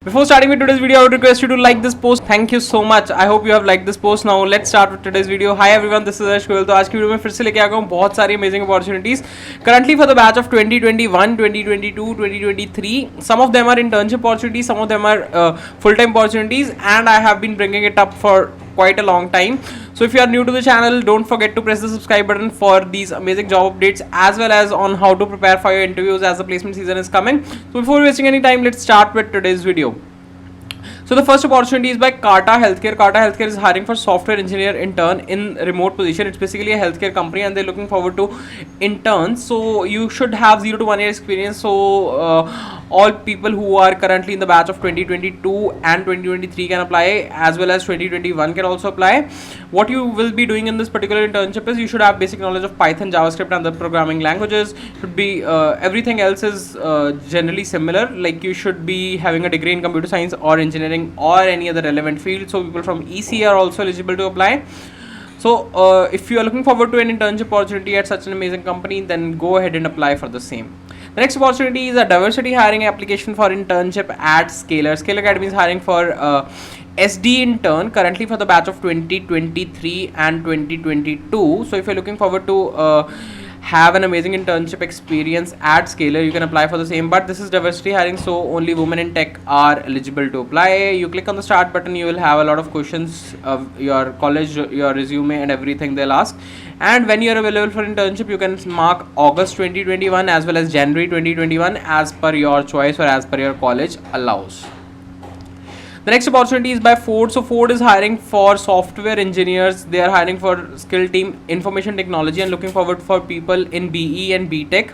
Before starting with today's video, I would request you to like this post. Thank you so much. I hope you have liked this post. Now let's start with today's video. Hi everyone, this is Ash Goyal. तो आज की video में फिर से लेके आ गया हूँ बहुत सारी amazing opportunities currently for the batch of 2021, 2022, 2023. Some of them are internship opportunities, some of them are full-time opportunities, and I have been bringing it up for quite a long time. So if you are new to the channel, don't forget to press the subscribe button for these amazing job updates as well as on how to prepare for your interviews as the placement season is coming. So before wasting any time, let's start with today's video. So the first opportunity is by Kata Healthcare. Kata Healthcare is hiring for software engineer intern in remote position. It's basically a healthcare company and they're looking forward to interns. So you should have 0 to 1 year experience. So all people who are currently in the batch of 2022 and 2023 can apply, as well as 2021 can also apply. What you will be doing in this particular internship is you should have basic knowledge of Python, JavaScript and other programming languages. Should be everything else is generally similar. Like you should be having a degree in computer science or engineering or any other relevant field. So people from EC are also eligible to apply. So if you are looking forward to an internship opportunity at such an amazing company, then go ahead and apply for the same. The next opportunity is a diversity hiring application for internship at Scalar. Scalar Academy is hiring for SD intern currently for the batch of 2023 and 2022. So if you're looking forward to have an amazing internship experience at Scalar, you can apply for the same, but this is diversity hiring, so only women in tech are eligible to apply. You click on the start button, you will have a lot of questions of your college, your resume and everything they'll ask. And when you're available for internship, you can mark August 2021 as well as January 2021 as per your choice or as per your college allows. The next opportunity is by Ford. So Ford is hiring for software engineers. They are hiring for skill team information technology and looking forward for people in BE and BTech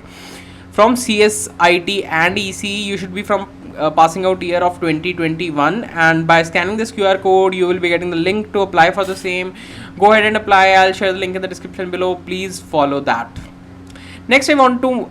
from CS, IT and ECE. You should be from passing out year of 2021, and by scanning this QR code you will be getting the link to apply for the same. Go ahead and apply. I'll share the link in the description below. Please follow that. Next, I want to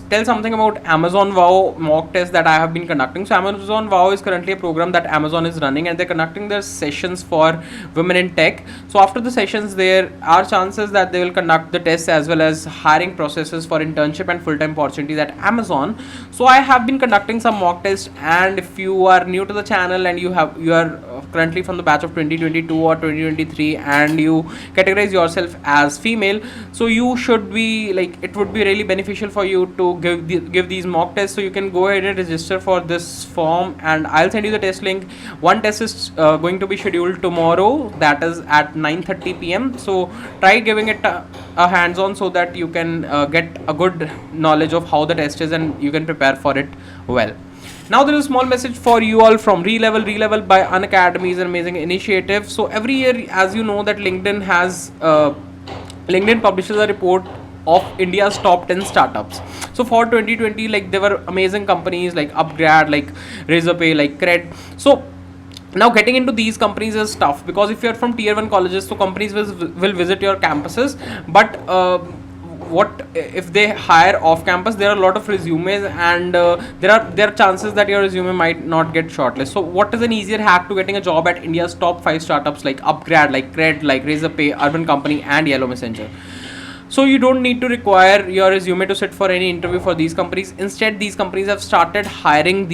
tell something about Amazon Wow mock test that I have been conducting. So Amazon Wow is currently a program that Amazon is running and they're conducting their sessions for women in tech. So after the sessions, there are chances that they will conduct the tests as well as hiring processes for internship and full-time opportunities at Amazon. So I have been conducting some mock tests, and if you are new to the channel and you are currently from the batch of 2022 or 2023 and you categorize yourself as female, so you should be like, it would be really beneficial for you to give these mock tests. So you can go ahead and register for this form and I'll send you the test link. One test is going to be scheduled tomorrow, that is at 9:30 p.m. So try giving it a hands-on so that you can get a good knowledge of how the test is and you can prepare for it well. Now there is a small message for you all from Relevel. Relevel by Unacademy is an amazing initiative. So every year, as you know, that LinkedIn publishes a report of India's top 10 startups. So for 2020, like there were amazing companies like Upgrad, like Razorpay, like Cred. So now getting into these companies is tough because if you're from tier 1 colleges, so companies will visit your campuses, but what if they hire off campus? There are a lot of resumes and there are chances that your resume might not get shortlisted. So what is an easier hack to getting a job at India's top 5 startups like Upgrad, like Cred, like Razorpay, Urban Company and Yellow Messenger? So you don't need to require your resume to sit for any interview for these companies. Instead, these companies have started hiring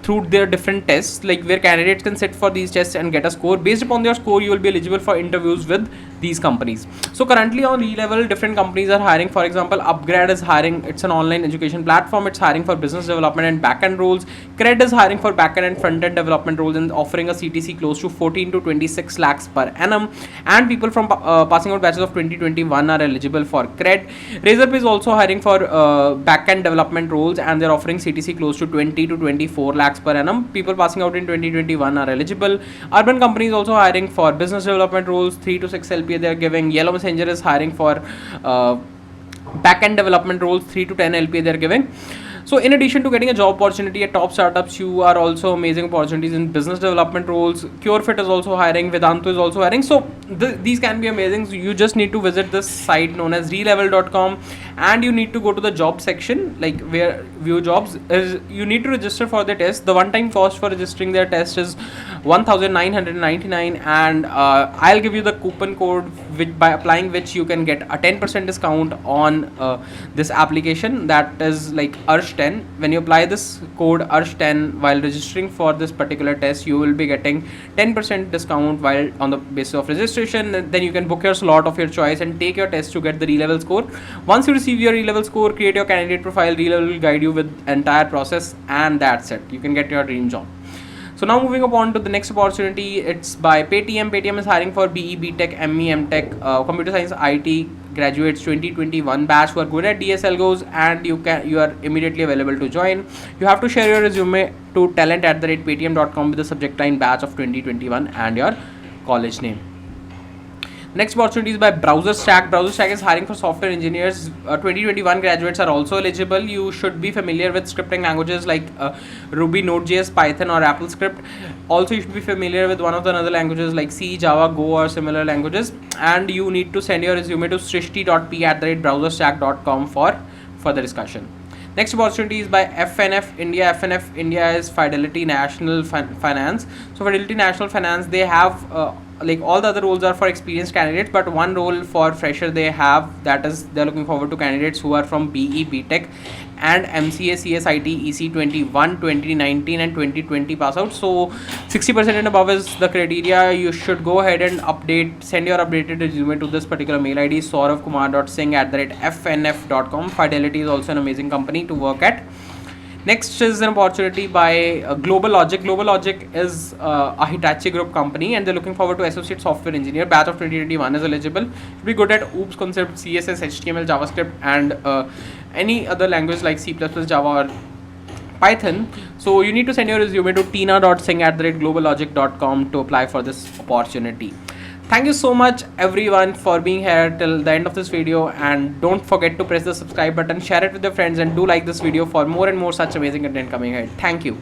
through their different tests, like where candidates can sit for these tests and get a score. Based upon their score, you will be eligible for interviews with these companies. So currently on Relevel, different companies are hiring. For example, Upgrad is hiring. It's an online education platform. It's hiring for business development and backend roles. Cred is hiring for backend and front-end development roles and offering a CTC close to 14 to 26 lakhs per annum. And people from passing out batches of 2021 are eligible for Cred. Razorpay is also hiring for backend development roles and they're offering CTC close to 20 to 24 lakhs per annum. People passing out in 2021 are eligible. Urban Company is also hiring for business development roles, 3 to 6 LPA they are giving. Yellow Messenger is hiring for backend development roles, 3 to 10 LPA they are giving. So in addition to getting a job opportunity at top startups, you are also amazing opportunities in business development roles. CureFit is also hiring. Vedantu is also hiring. So these can be amazing. So you just need to visit this site known as relevel.com and you need to go to the job section, like where view jobs is. You need to register for the test. The one time cost for registering their test is 1999, and I'll give you the coupon code which, by applying which, you can get a 10% discount on this application, that is like Arsh10. When you apply this code Arsh10 while registering for this particular test, you will be getting 10% discount while on the basis of registration. Then you can book your slot of your choice and take your test to get the re-level score. Once you receive your re-level score, create your candidate profile. Re-level will guide you with entire process, and that's it. You can get your dream job. So now moving upon to the next opportunity, it's by Paytm. Paytm is hiring for BE, BTech, ME, MTech, Computer Science, IT graduates 2021 batch who are good at DSL goes, and you are immediately available to join. You have to share your resume to talent@paytm.com with the subject line batch of 2021 and your college name. Next opportunity is by BrowserStack. BrowserStack is hiring for software engineers. 2021 graduates are also eligible. You should be familiar with scripting languages like Ruby, Node.js, Python, or AppleScript. Also, you should be familiar with one of the other languages like C, Java, Go, or similar languages. And you need to send your resume to srishti.p@browserstack.com for further discussion. Next opportunity is by FNF India. FNF India is Fidelity National Finance. So Fidelity National Finance, they have like all the other roles are for experienced candidates, but one role for fresher they have, that is they're looking forward to candidates who are from BE, BTech and MCA, CSIT, EC 21, 2019 and 2020 pass out. So 60% and above is the criteria. You should go ahead and send your updated resume to this particular mail ID, sauravkumar.singh@fnf.com. Fidelity is also an amazing company to work at. Next is an opportunity by Global Logic. Global Logic is a Hitachi Group company, and they're looking forward to associate software engineer. Batch of 2021 is eligible. Should be good at OOPS concept, CSS, HTML, JavaScript, and any other language like C++, Java, or Python. So you need to send your resume to tina.singh@globallogic.com to apply for this opportunity. Thank you so much everyone for being here till the end of this video, and don't forget to press the subscribe button, share it with your friends, and do like this video for more and more such amazing content coming ahead. Thank you.